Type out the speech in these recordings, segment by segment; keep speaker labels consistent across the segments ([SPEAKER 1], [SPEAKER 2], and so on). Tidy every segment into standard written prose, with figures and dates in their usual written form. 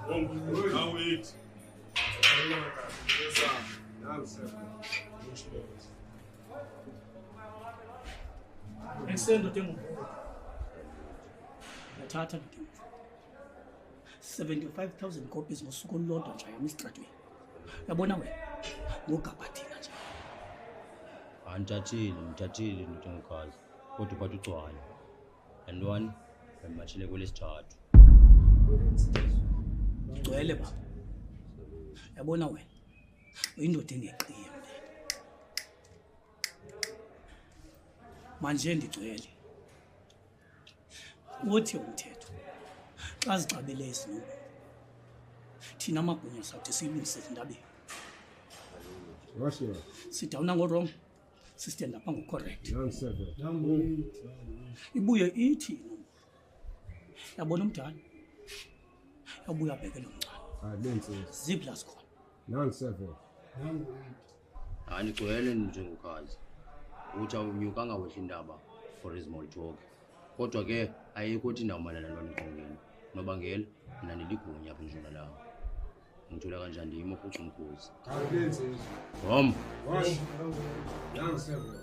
[SPEAKER 1] Now wait.
[SPEAKER 2] Extendo tengo. Nathatha 75,000 copies ngosuku olulodwa nje emstratweni. Yabona wena ngogabhathina nje.
[SPEAKER 3] Ngithathile ngithengokazi. Kodwa uphatha ucwala. And one emashile kwelesithathu.
[SPEAKER 2] Ngcwele baba. Yabona wena uyindoda engeqiye mina. Manje ndigcwele. Uthi umthetho. Xa zixabele isinono. Thina amabhunya sathi siyilungise indabeni.
[SPEAKER 4] Washiwa.
[SPEAKER 2] Sidawuna ngo-wrong. Sistand up ngo-correct.
[SPEAKER 4] Young 7.
[SPEAKER 2] Ibuye ithi yabona umdala. Yabuya abheke lo mncane.
[SPEAKER 4] Lenze.
[SPEAKER 2] Ziplas khona.
[SPEAKER 4] Young 7.
[SPEAKER 3] Ngigcwele njengokazi. Uthi awunyuka ngawehla indaba for a small talk. Kodwa ke ayikho ukuthi indawo malana lona iqongeni. Nobangela mina niligunya apha njona la. Ngithola kanjani ndimo futhi umkhosi.
[SPEAKER 4] Lenze.
[SPEAKER 3] Rom.
[SPEAKER 4] Young 7.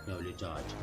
[SPEAKER 3] Yawulethatha.